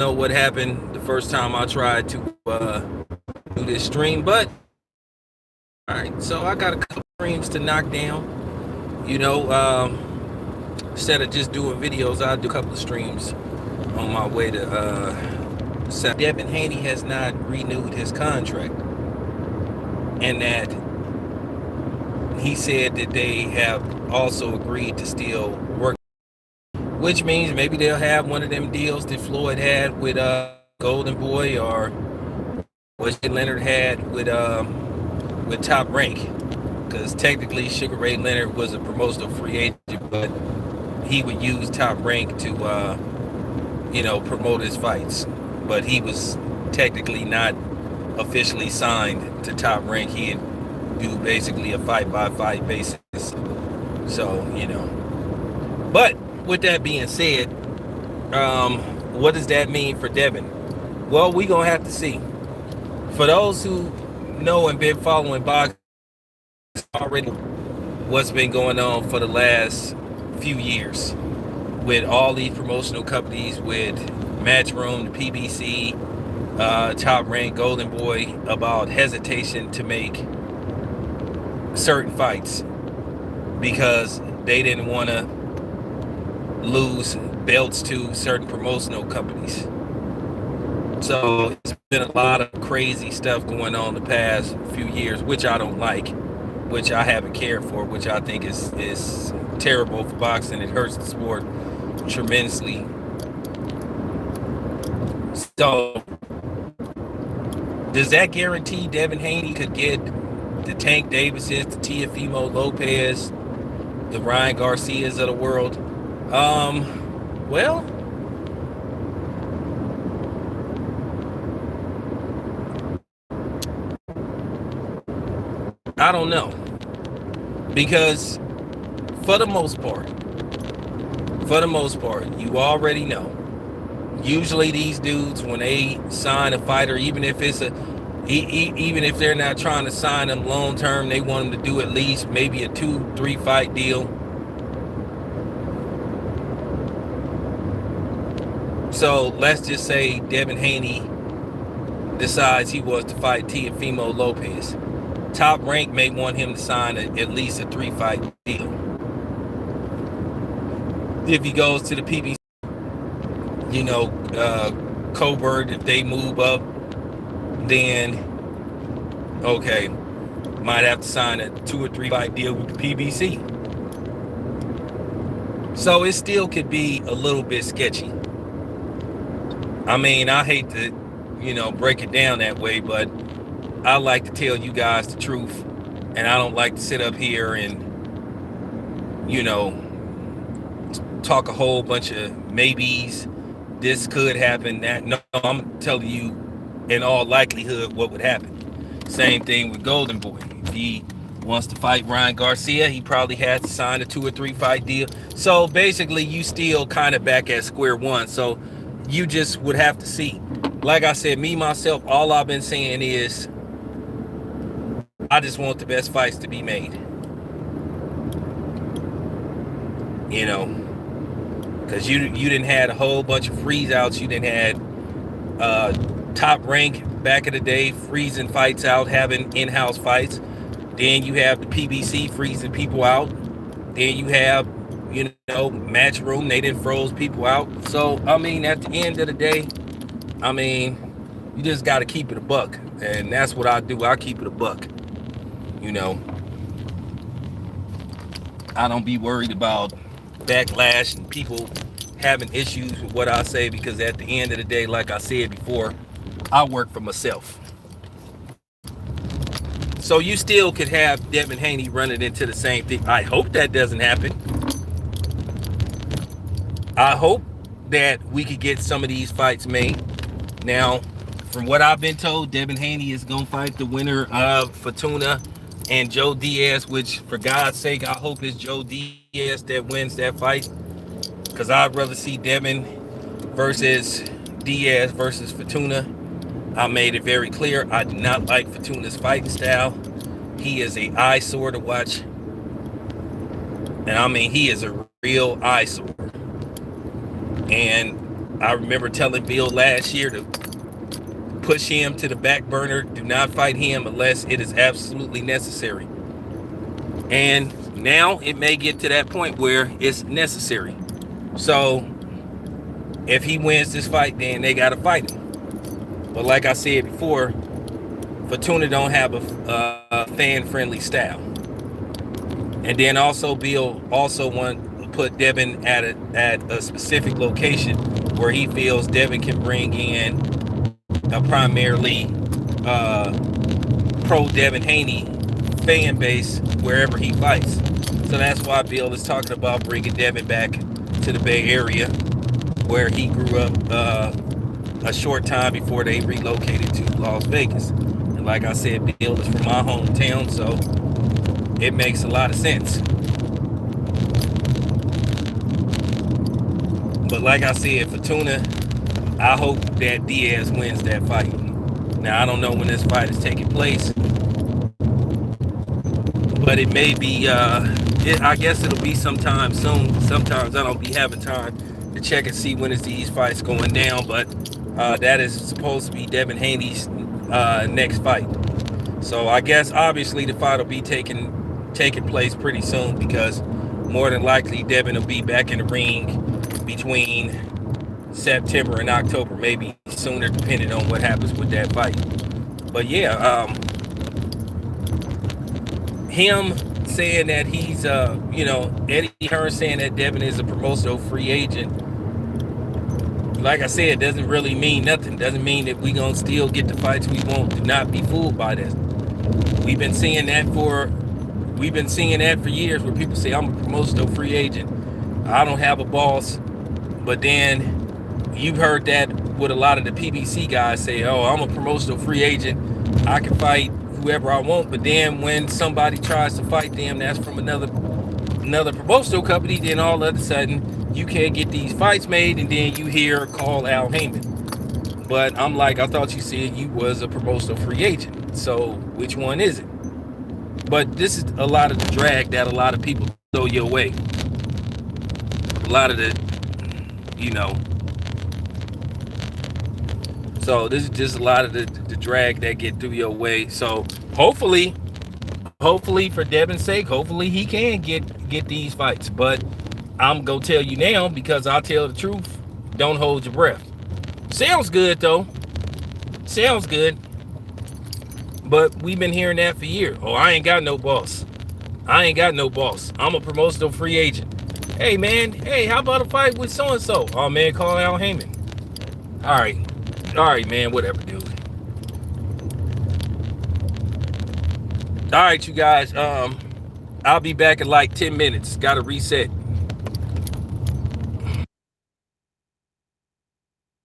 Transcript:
know what happened the first time I tried to do this stream, but all right. So I got a couple streams to knock down. You know, instead of just doing videos, I'll do a couple of streams on my way to. Devin Haney has not renewed his contract, and that he said that they have also agreed to still work, which means maybe they'll have one of them deals that Floyd had with Golden Boy, or what Leonard had with Top Rank, because technically Sugar Ray Leonard was a promotional free agent, but he would use Top Rank to promote his fights, but he was technically not officially signed to Top Rank. He'd do basically a fight by fight basis. So, but with that being said, what does that mean for Devin? Well, we're gonna have to see. For those who know and been following boxing already, what's been going on for the last few years with all these promotional companies, with Matchroom, the PBC, Top Rank, Golden Boy, about hesitation to make certain fights because they didn't want to lose belts to certain promotional companies. So it's been a lot of crazy stuff going on the past few years, which I don't like, which I haven't cared for, which I think is terrible for boxing. It hurts the sport tremendously. So does that guarantee Devin Haney could get the Tank Davises, the Teofimo Lopez, the Ryan Garcias of the world? Well, I don't know, because for the most part, you already know. Usually these dudes, when they sign a fighter, even if they're not trying to sign them long term, they want them to do at least maybe a 2-3 fight deal. So let's just say Devin Haney decides he wants to fight Teofimo Lopez. Top Rank may want him to sign at least a 3-fight deal. If he goes to the PBC, Coburn, if they move up, then okay, might have to sign a 2 or 3 fight deal with the PBC. So it still could be a little bit sketchy. I mean, I hate to, break it down that way, but I like to tell you guys the truth, and I don't like to sit up here and, talk a whole bunch of maybes. This could happen, that. No, I'm telling you in all likelihood what would happen. Same thing with Golden Boy. If he wants to fight Ryan Garcia, he probably has to sign a 2 or 3 fight deal. So basically you still kind of back at square one. So you just would have to see. Like I said, me, myself, all I've been saying is I just want the best fights to be made. Because you didn't had a whole bunch of freeze outs. You didn't had Top Rank back in the day freezing fights out, having in-house fights. Then you have the PBC freezing people out. Then you have, Matchroom, they didn't froze people out. So, I mean, at the end of the day, I mean, you just got to keep it a buck. And that's what I do. I keep it a buck. I don't be worried about backlash and people having issues with what I say, because at the end of the day, like I said before, I work for myself. So you still could have Devin Haney running into the same thing. I hope that doesn't happen. I hope that we could get some of these fights made. Now, from what I've been told, Devin Haney is going to fight the winner of Fortuna and Joe Diaz, which, for God's sake, I hope it's Joe Diaz that wins that fight, because I'd rather see Devin versus Diaz versus Fortuna. I made it very clear I do not like Fortuna's fighting style. He is an eyesore to watch. And I mean, he is a real eyesore. And I remember telling Bill last year to push him to the back burner. Do not fight him unless it is absolutely necessary. And now it may get to that point where it's necessary. So if he wins this fight, then they got to fight him. But like I said before, Fortuna don't have a fan-friendly style. And then also Bill also want to put Devin at a specific location where he feels Devin can bring in a primarily pro Devin Haney fan base wherever he fights. So that's why Bill is talking about bringing Devin back to the Bay Area, where he grew up a short time before they relocated to Las Vegas. And like I said, Bill is from my hometown, so it makes a lot of sense. But like I said, Fortuna, I hope that Diaz wins that fight. Now, I don't know when this fight is taking place, but it may be, I guess it'll be sometime soon. Sometimes I don't be having time to check and see when is these fights going down, but that is supposed to be Devin Haney's next fight. So I guess obviously the fight will be taking place pretty soon, because more than likely Devin will be back in the ring between September and October, maybe sooner, depending on what happens with that fight. But yeah, him saying that he's Eddie Hearn saying that Devin is a promotional free agent, like I said, doesn't really mean nothing. Doesn't mean that we gonna still get the fights we want. Do not be fooled by this. We've been seeing that for years, where people say I'm a promotional free agent, I don't have a boss. But then you've heard that with a lot of the PBC guys say, oh, I'm a promotional free agent, I can fight whoever I want. But then when somebody tries to fight them that's from another promotional company, then all of a sudden you can't get these fights made, and then you hear call Al Heyman. But I'm like, I thought you said you was a promotional free agent, so which one is it? But this is a lot of the drag that a lot of people throw your way. A lot of the, so this is just a lot of the drag that get through your way. So hopefully for Devin's sake, hopefully he can get these fights. But I'm gonna tell you now, because I'll tell the truth, don't hold your breath. Sounds good though. Sounds good. But we've been hearing that for years. Oh, I ain't got no boss. I'm a promotional free agent. Hey man, how about a fight with so-and-so? Oh man, call Al Heyman. All right man, whatever, dude. All right, you guys, I'll be back in like 10 minutes. Gotta reset.